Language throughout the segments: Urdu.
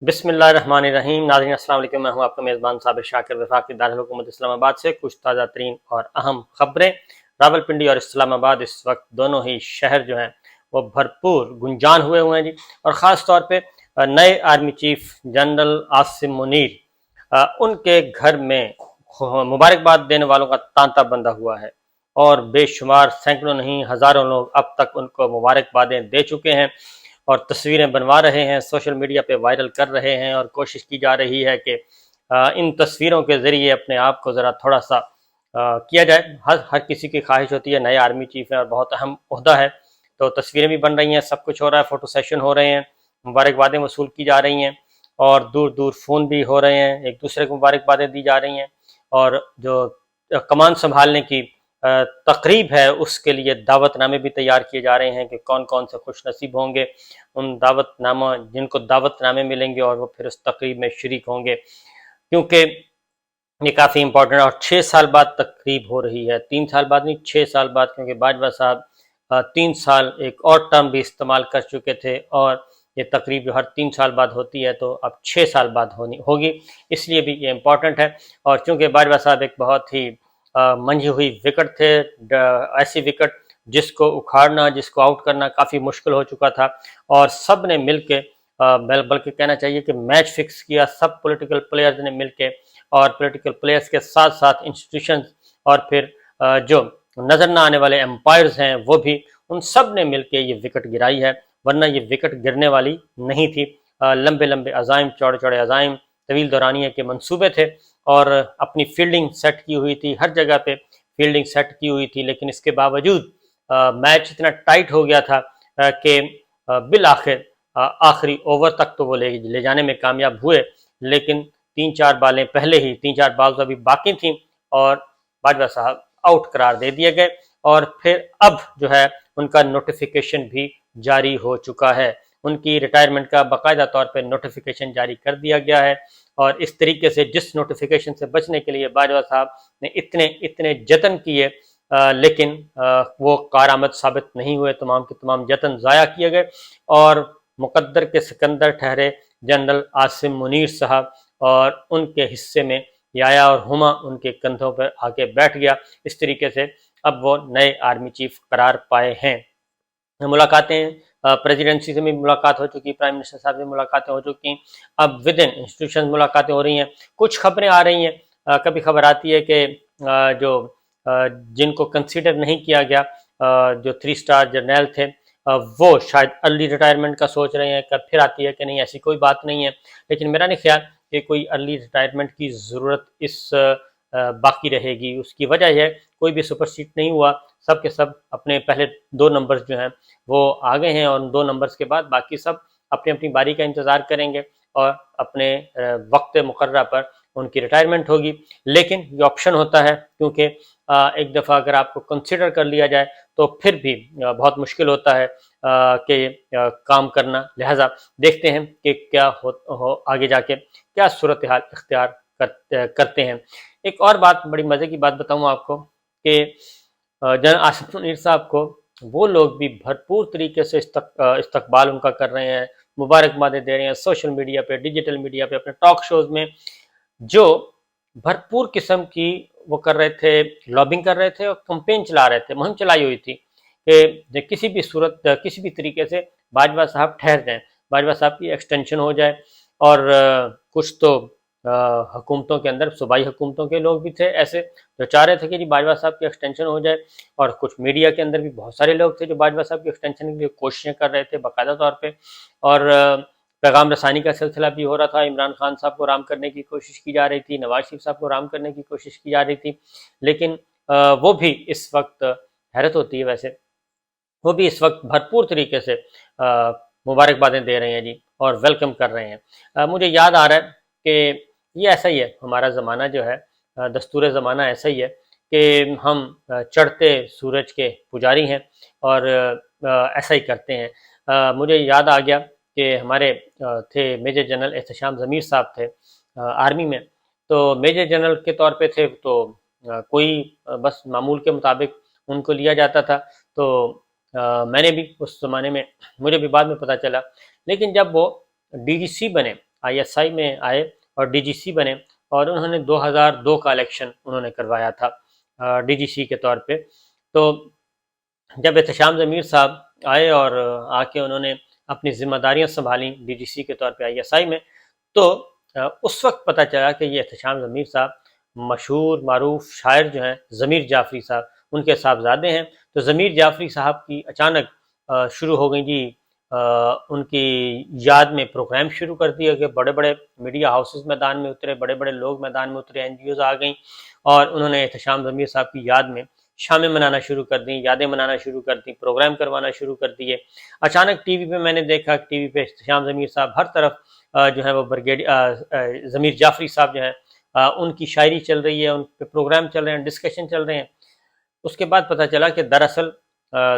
بسم اللہ الرحمن الرحیم۔ ناظرین السلام علیکم، میں ہوں آپ کا میزبان صابر شاکر، وفاقی دارالحکومت اسلام آباد سے کچھ تازہ ترین اور اہم خبریں۔ راولپنڈی اور اسلام آباد اس وقت دونوں ہی شہر جو ہیں وہ بھرپور گنجان ہوئے ہیں جی، اور خاص طور پہ نئے army chief general Asim Munir, ان کے گھر میں مبارکباد دینے والوں کا تانتا بندہ ہوا ہے، اور بے شمار سینکڑوں نہیں ہزاروں لوگ اب تک ان کو مبارکبادیں دے چکے ہیں اور تصویریں بنوا رہے ہیں، سوشل میڈیا پہ وائرل کر رہے ہیں، اور کوشش کی جا رہی ہے کہ ان تصویروں کے ذریعے اپنے آپ کو ذرا تھوڑا سا کیا جائے۔ ہر کسی کی خواہش ہوتی ہے، نئے آرمی چیف ہیں اور بہت اہم عہدہ ہے، تو تصویریں بھی بن رہی ہیں، سب کچھ ہو رہا ہے، فوٹو سیشن ہو رہے ہیں، مبارکبادیں وصول کی جا رہی ہیں، اور دور دور فون بھی ہو رہے ہیں، ایک دوسرے کو مبارکبادیں دی جا رہی ہیں، اور جو کمان سنبھالنے کی تقریب ہے اس کے لیے دعوت نامے بھی تیار کیے جا رہے ہیں کہ کون کون سے خوش نصیب ہوں گے ان دعوت نامہ جن کو دعوت نامے ملیں گے اور وہ پھر اس تقریب میں شریک ہوں گے، کیونکہ یہ کافی امپورٹنٹ، اور 6 سال بعد تقریب ہو رہی ہے، 3 سال بعد نہیں، 6 سال بعد، کیونکہ باجوہ صاحب 3 سال ایک اور ٹرم بھی استعمال کر چکے تھے، اور یہ تقریب جو ہر 3 سال بعد ہوتی ہے تو اب 6 سال بعد ہوگی، اس لیے بھی یہ امپورٹنٹ ہے۔ اور چونکہ باجوہ صاحب ایک بہت ہی منجھی ہوئی وکٹ تھے، ایسی وکٹ جس کو اکھاڑنا، جس کو آؤٹ کرنا کافی مشکل ہو چکا تھا، اور سب نے مل کے بلکہ کہنا چاہیے کہ میچ فکس کیا، سب پولیٹیکل پلیئرز نے مل کے، اور پولیٹیکل پلیئرز کے ساتھ ساتھ انسٹیٹیوشنز، اور پھر جو نظر نہ آنے والے امپائرز ہیں وہ بھی، ان سب نے مل کے یہ وکٹ گرائی ہے، ورنہ یہ وکٹ گرنے والی نہیں تھی۔ لمبے لمبے عزائم، چوڑے چوڑے عزائم، طویل دورانیے کے منصوبے تھے، اور اپنی فیلڈنگ سیٹ کی ہوئی تھی، ہر جگہ پہ فیلڈنگ سیٹ کی ہوئی تھی، لیکن اس کے باوجود میچ اتنا ٹائٹ ہو گیا تھا کہ بالآخر آخری اوور تک تو وہ لے جانے میں کامیاب ہوئے، لیکن 3-4 بالیں پہلے ہی، 3-4 بالز ابھی باقی تھیں، اور باجوہ صاحب آؤٹ قرار دے دیے گئے، اور پھر اب جو ہے ان کا نوٹیفیکیشن بھی جاری ہو چکا ہے، ان کی ریٹائرمنٹ کا باقاعدہ طور پہ نوٹیفیکیشن جاری کر دیا گیا ہے، اور اس طریقے سے جس نوٹیفیکیشن سے بچنے کے لیے باجوہ صاحب نے اتنے جتن کیے، لیکن وہ کارآمد ثابت نہیں ہوئے، تمام کے تمام جتن ضائع کیے گئے، اور مقدر کے سکندر ٹھہرے جنرل عاصم منیر صاحب، اور ان کے حصے میں یایا اور ہما ان کے کندھوں پر آ کے بیٹھ گیا۔ اس طریقے سے اب وہ نئے آرمی چیف قرار پائے ہیں۔ ملاقاتیں پریزیڈنسی سے بھی ملاقات ہو چکی، پرائم منسٹر صاحب سے ملاقاتیں ہو چکی ہیں، اب ود ان انسٹیٹیوشن ملاقاتیں ہو رہی ہیں۔ کچھ خبریں آ رہی ہیں، کبھی خبر آتی ہے کہ جو جن کو کنسیڈر نہیں کیا گیا، جو 3 سٹار جرنیل تھے، وہ شاید ارلی ریٹائرمنٹ کا سوچ رہے ہیں، پھر آتی ہے کہ نہیں ایسی کوئی بات نہیں ہے، لیکن میرا نہیں خیال کہ کوئی ارلی ریٹائرمنٹ کی ضرورت اس باقی رہے گی۔ اس کی وجہ ہے کوئی بھی سپر سیٹ نہیں ہوا، سب کے سب اپنے پہلے 2 نمبرز جو ہیں وہ آگے ہیں، اور 2 نمبرز کے بعد باقی سب اپنی اپنی باری کا انتظار کریں گے، اور اپنے وقت مقررہ پر ان کی ریٹائرمنٹ ہوگی۔ لیکن یہ آپشن ہوتا ہے، کیونکہ ایک دفعہ اگر آپ کو کنسیڈر کر لیا جائے تو پھر بھی بہت مشکل ہوتا ہے کہ کام کرنا، لہٰذا دیکھتے ہیں کہ کیا آگے جا کے کیا صورتحال اختیار کرتے ہیں۔ ایک اور بات، بڑی مزے کی بات بتاؤں آپ کو، کہ جنرل عاصم منیر صاحب کو وہ لوگ بھی بھرپور طریقے سے استقبال ان کا کر رہے ہیں، مبارکبادیں دے رہے ہیں، سوشل میڈیا پہ، ڈیجیٹل میڈیا پہ، اپنے ٹاک شوز میں، جو بھرپور قسم کی وہ کر رہے تھے، لابنگ کر رہے تھے، اور کمپین چلا رہے تھے، مہم چلائی ہوئی تھی کہ کسی بھی صورت، کسی بھی طریقے سے باجوہ صاحب ٹھہر جائیں، باجوہ صاحب کی ایکسٹینشن ہو جائے، اور کچھ تو حکومتوں کے اندر، صوبائی حکومتوں کے لوگ بھی تھے ایسے جو چاہ رہے تھے کہ جی باجوہ صاحب کی ایکسٹینشن ہو جائے، اور کچھ میڈیا کے اندر بھی بہت سارے لوگ تھے جو باجوہ صاحب کی ایکسٹینشن کے لیے کوششیں کر رہے تھے باقاعدہ طور پہ، اور پیغام رسانی کا سلسلہ بھی ہو رہا تھا، عمران خان صاحب کو رام کرنے کی کوشش کی جا رہی تھی، نواز شریف صاحب کو رام کرنے کی کوشش کی جا رہی تھی، لیکن وہ بھی اس وقت، حیرت ہوتی ہے ویسے، وہ بھی اس وقت بھرپور طریقے سے مبارکبادیں دے رہے ہیں جی، اور ویلکم کر رہے ہیں۔ مجھے یاد آ رہا ہے کہ یہ ایسا ہی ہے ہمارا زمانہ جو ہے، دستور زمانہ ایسا ہی ہے کہ ہم چڑھتے سورج کے پجاری ہیں، اور ایسا ہی کرتے ہیں۔ مجھے یاد آ گیا کہ ہمارے تھے میجر جنرل احتشام ضمیر صاحب تھے آرمی میں، تو میجر جنرل کے طور پہ تھے، تو کوئی بس معمول کے مطابق ان کو لیا جاتا تھا، تو میں نے بھی اس زمانے میں، مجھے بھی بعد میں پتہ چلا، لیکن جب وہ ڈی جی سی بنے ISI میں آئے اور DGC بنے، اور انہوں نے 2002 کا الیکشن انہوں نے کروایا تھا DGC کے طور پہ۔ تو جب احتشام ضمیر صاحب آئے اور آ کے انہوں نے اپنی ذمہ داریاں سنبھالیں DGC کے طور پہ ISI میں، تو اس وقت پتہ چلا کہ یہ احتشام ضمیر صاحب مشہور معروف شاعر جو ہیں ضمیر جعفری صاحب، ان کے صاحبزادے ہیں۔ تو ضمیر جعفری صاحب کی اچانک شروع ہو گئی جی ان کی یاد میں پروگرام شروع کر دیا کہ بڑے بڑے میڈیا ہاؤسز میدان میں اترے، بڑے بڑے لوگ میدان میں اترے، NGOز آ گئیں، اور انہوں نے احتشام ضمیر صاحب کی یاد میں شامیں منانا شروع کر دیں، یادیں منانا شروع کر دیں، پروگرام کروانا شروع کر دیے۔ اچانک ٹی وی پہ میں نے دیکھا، ٹی وی پہ احتشام ضمیر صاحب ہر طرف جو ہے وہ ضمیر جعفری صاحب جو ہیں ان کی شاعری چل رہی ہے، ان پہ پروگرام چل رہے ہیں، ڈسکشن چل رہے ہیں۔ اس کے بعد پتہ چلا کہ دراصل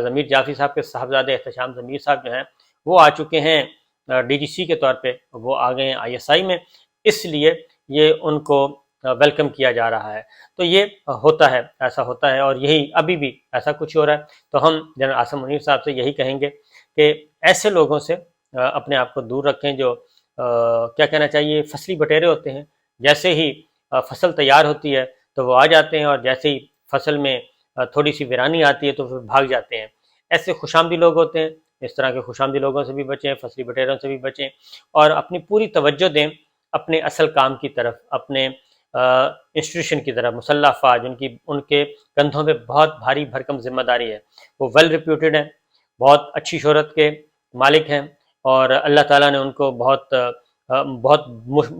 ضمیر جعفری صاحب کے صاحبزادے احتشام ضمیر صاحب جو ہیں وہ آ چکے ہیں DGC کے طور پہ، وہ آ گئے ہیں ISI میں، اس لیے یہ ان کو ویلکم کیا جا رہا ہے۔ تو یہ ہوتا ہے، ایسا ہوتا ہے، اور یہی ابھی بھی ایسا کچھ ہو رہا ہے۔ تو ہم جنرل عاصم منیر صاحب سے یہی کہیں گے کہ ایسے لوگوں سے اپنے آپ کو دور رکھیں جو کیا کہنا چاہیے فصلی بٹیرے ہوتے ہیں، جیسے ہی فصل تیار ہوتی ہے تو وہ آ جاتے ہیں، اور جیسے ہی فصل میں تھوڑی سی ویرانی آتی ہے تو پھر بھاگ جاتے ہیں۔ ایسے خوش آمدی لوگ ہوتے ہیں، اس طرح کے خوش آمدی لوگوں سے بھی بچیں، فصلی بٹیروں سے بھی بچیں، اور اپنی پوری توجہ دیں اپنے اصل کام کی طرف، اپنے انسٹیٹیوشن کی طرف۔ مسلح افواج ان کے کندھوں پہ بہت بھاری بھرکم ذمہ داری ہے، وہ ویل ریپیوٹیڈ ہیں، بہت اچھی شہرت کے مالک ہیں، اور اللہ تعالیٰ نے ان کو بہت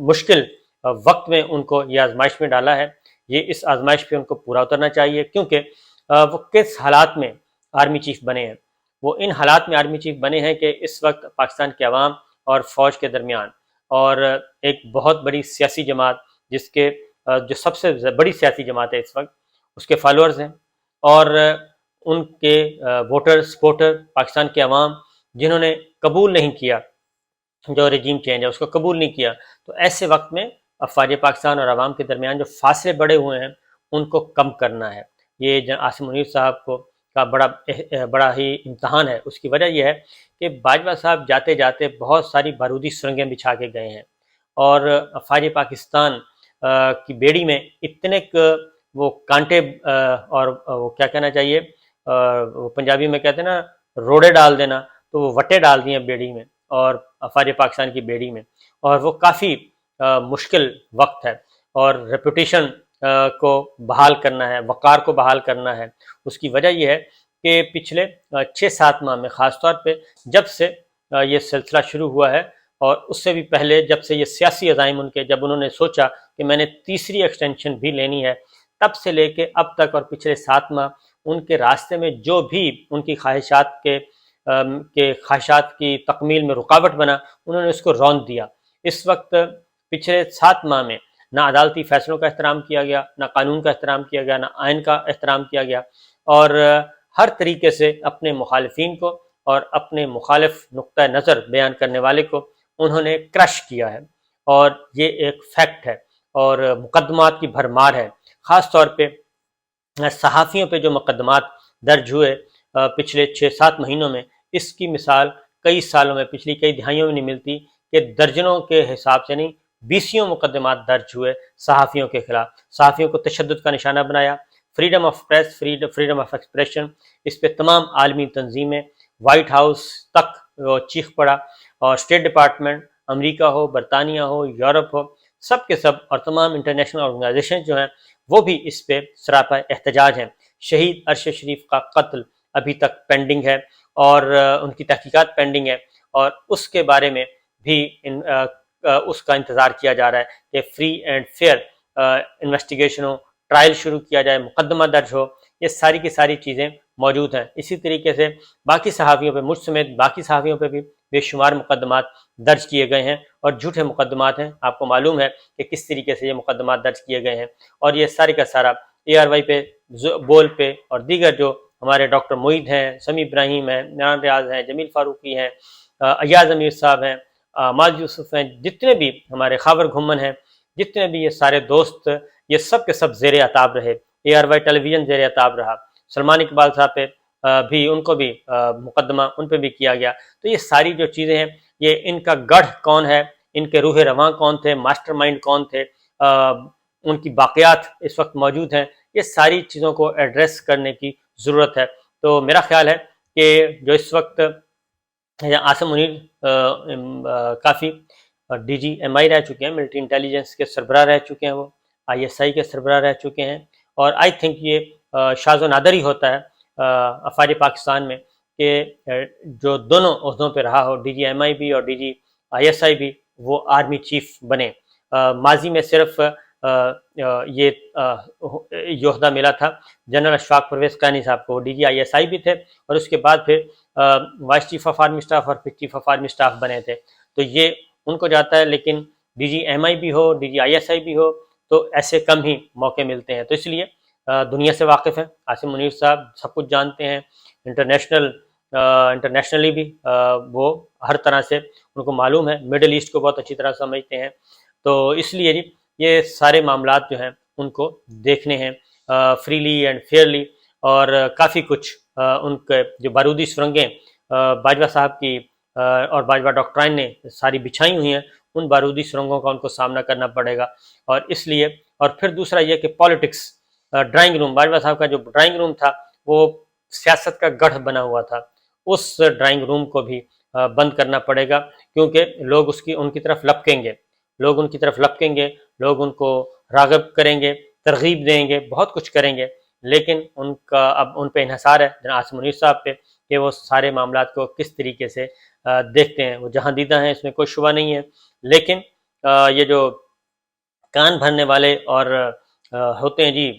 مشکل وقت میں ان کو یہ آزمائش میں ڈالا ہے۔ یہ اس آزمائش پہ ان کو پورا اترنا چاہیے، کیونکہ وہ کس حالات میں آرمی چیف بنے ہیں۔ وہ ان حالات میں آرمی چیف بنے ہیں کہ اس وقت پاکستان کے عوام اور فوج کے درمیان، اور ایک بہت بڑی سیاسی جماعت جو سب سے بڑی سیاسی جماعت ہے اس وقت، اس کے فالوورز ہیں، اور ان کے ووٹر سپورٹر پاکستان کے عوام جنہوں نے قبول نہیں کیا جو رجیم چینج ہے، اس کو قبول نہیں کیا۔ تو ایسے وقت میں افواج پاکستان اور عوام کے درمیان جو فاصلے بڑے ہوئے ہیں ان کو کم کرنا ہے۔ یہ عاصم منیر صاحب کا بڑا ہی امتحان ہے۔ اس کی وجہ یہ ہے کہ باجوہ صاحب جاتے جاتے بہت ساری بارودی سرنگیں بچھا کے گئے ہیں، اور افواج پاکستان کی بیڑی میں اتنے وہ کانٹے اور وہ کیا کہنا چاہیے وہ پنجابی میں کہتے ہیں نا روڑے ڈال دینا، تو وہ وٹے ڈال دیے بیڑی میں، اور افواج پاکستان کی بیڑی میں، اور وہ کافی مشکل وقت ہے، اور ریپوٹیشن کو بحال کرنا ہے، وقار کو بحال کرنا ہے۔ اس کی وجہ یہ ہے کہ پچھلے 6-7 ماہ میں خاص طور پہ جب سے یہ سلسلہ شروع ہوا ہے، اور اس سے بھی پہلے جب سے یہ سیاسی عزائم جب انہوں نے سوچا کہ میں نے تیسری ایکسٹینشن بھی لینی ہے، تب سے لے کے اب تک اور پچھلے 7 ماہ ان کے راستے میں جو بھی ان کی خواہشات کی تکمیل میں رکاوٹ بنا، انہوں نے اس کو روند دیا۔ اس وقت پچھلے 7 ماہ میں نہ عدالتی فیصلوں کا احترام کیا گیا، نہ قانون کا احترام کیا گیا، نہ آئین کا احترام کیا گیا، اور ہر طریقے سے اپنے مخالفین کو اور اپنے مخالف نقطہ نظر بیان کرنے والے کو انہوں نے کرش کیا ہے، اور یہ ایک فیکٹ ہے، اور مقدمات کی بھرمار ہے۔ خاص طور پہ صحافیوں پہ جو مقدمات درج ہوئے پچھلے 6-7 مہینوں میں، اس کی مثال کئی سالوں میں، پچھلی کئی دہائیوں میں نہیں ملتی، کہ درجنوں کے حساب سے نہیں، 20 مقدمات درج ہوئے صحافیوں کے خلاف۔ صحافیوں کو تشدد کا نشانہ بنایا، freedom of press, freedom of expression, اس پہ تمام عالمی تنظیمیں، وائٹ ہاؤس تک وہ چیخ پڑا، اور اسٹیٹ ڈپارٹمنٹ، امریکہ ہو، برطانیہ ہو، یورپ ہو، سب کے سب، اور تمام انٹرنیشنل آرگنائزیشن جو ہیں وہ بھی اس پہ سراپا احتجاج ہیں۔ شہید ارشد شریف کا قتل ابھی تک پینڈنگ ہے، اور ان کی تحقیقات پینڈنگ ہے، اور اس کے بارے میں بھی اس کا انتظار کیا جا رہا ہے کہ فری اینڈ فیئر انویسٹیگیشن ہو، ٹرائل شروع کیا جائے، مقدمہ درج ہو۔ یہ ساری کی ساری چیزیں موجود ہیں۔ اسی طریقے سے باقی صحافیوں پہ، مجھ سمیت باقی صحافیوں پہ بھی بے شمار مقدمات درج کیے گئے ہیں، اور جھوٹے مقدمات ہیں۔ آپ کو معلوم ہے کہ کس طریقے سے یہ مقدمات درج کیے گئے ہیں، اور یہ سارے کا سارا ARY پہ، بول پہ، اور دیگر جو ہمارے ڈاکٹر معید ہیں، سمیع ابراہیم ہیں، نان ریاض ہیں، جمیل فاروقی ہیں، ایاز امیر صاحب ہیں، ماز یوسف ہیں، جتنے بھی ہمارے خاور گھمن ہیں، جتنے بھی یہ سارے دوست، یہ سب کے سب زیر عتاب رہے۔ ARY ٹیلی ویژن زیر عتاب رہا۔ سلمان اقبال صاحب پہ بھی، ان کو بھی مقدمہ ان پہ بھی کیا گیا۔ تو یہ ساری جو چیزیں ہیں، یہ ان کا گڑھ کون ہے، ان کے روح رواں کون تھے، ماسٹر مائنڈ کون تھے، ان کی باقیات اس وقت موجود ہیں، یہ ساری چیزوں کو ایڈریس کرنے کی ضرورت ہے۔ تو میرا خیال ہے کہ جو اس وقت عاصم منیر کافی ڈی جی ایم آئی رہ چکے ہیں، ملٹری انٹیلیجنس کے سربراہ رہ چکے ہیں، وہ آئی ایس آئی کے سربراہ رہ چکے ہیں، اور آئی تھنک یہ شاذ و نادر ہی ہوتا ہے افواج پاکستان میں کہ جو دونوں عہدوں پہ رہا ہو، ڈی جی ایم آئی بھی اور D G I S I بھی، وہ آرمی چیف بنے۔ ماضی میں صرف یہ عہدہ ملا تھا جنرل اشفاق پرویز قانی صاحب کو، وہ D G I S I بھی تھے، اور اس کے بعد پھر vice chief of army staff اور پھر چیف آف آرمی اسٹاف بنے تھے، تو یہ ان کو جاتا ہے۔ لیکن ڈی جی ایم آئی بھی ہو، D G I S I بھی ہو، تو ایسے کم ہی موقع ملتے ہیں، تو اس لیے دنیا سے واقف ہیں عاصم منیر صاحب، سب کچھ جانتے ہیں، انٹرنیشنلی بھی وہ ہر طرح سے ان کو معلوم ہے، مڈل ایسٹ کو بہت اچھی طرح سمجھتے ہیں، تو اس لیے جی یہ سارے معاملات جو ہیں ان کو دیکھنے ہیں فریلی اینڈ فیئرلی، اور کافی کچھ ان کے جو بارودی سرنگیں باجوہ صاحب کی اور باجوہ ڈاکٹرائن نے ساری بچھائی ہوئی ہیں، ان بارودی سرنگوں کا ان کو سامنا کرنا پڑے گا، اور اس لیے، اور پھر دوسرا یہ کہ پالیٹکس، ڈرائنگ روم، باجوہ صاحب کا جو ڈرائنگ روم تھا وہ سیاست کا گڑھ بنا ہوا تھا، اس ڈرائنگ روم کو بھی بند کرنا پڑے گا، کیونکہ لوگ ان کی طرف لپکیں گے، لوگ ان کو راغب کریں گے، ترغیب دیں گے، بہت کچھ کریں گے، لیکن ان کا اب ان پہ انحصار ہے جناب عاصم منیر صاحب پہ کہ وہ سارے معاملات کو کس طریقے سے دیکھتے ہیں۔ وہ جہاں دیدہ ہیں اس میں کوئی شبہ نہیں ہے، لیکن یہ جو کان بھرنے والے اور ہوتے ہیں جی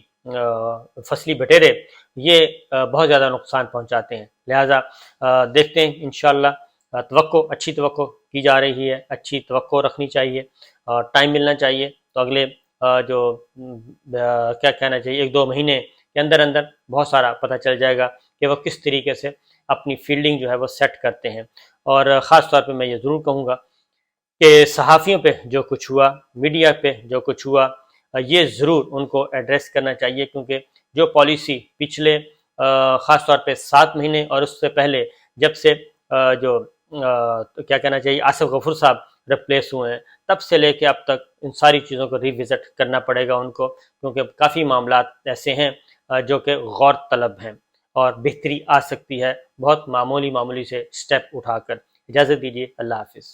فصلی بٹیرے، یہ بہت زیادہ نقصان پہنچاتے ہیں، لہٰذا دیکھتے ہیں انشاءاللہ، اچھی توقع کی جا رہی ہے، اچھی توقع رکھنی چاہیے، اور ٹائم ملنا چاہیے، تو اگلے جو کیا کہنا چاہیے 1-2 مہینے کے اندر بہت سارا پتہ چل جائے گا کہ وہ کس طریقے سے اپنی فیلڈنگ جو ہے وہ سیٹ کرتے ہیں۔ اور خاص طور پہ میں یہ ضرور کہوں گا کہ صحافیوں پہ جو کچھ ہوا، میڈیا پہ جو کچھ ہوا، یہ ضرور ان کو ایڈریس کرنا چاہیے، کیونکہ جو پالیسی پچھلے خاص طور پہ 7 مہینے اور اس سے پہلے جب سے جو کیا کہنا چاہیے آصف غفور صاحب ریپلیس ہوئے ہیں، تب سے لے کے اب تک ان ساری چیزوں کو ریوزٹ کرنا پڑے گا ان کو، کیونکہ کافی معاملات ایسے ہیں جو کہ غور طلب ہیں، اور بہتری آ سکتی ہے بہت معمولی سے سٹیپ اٹھا کر۔ اجازت دیجیے، اللہ حافظ۔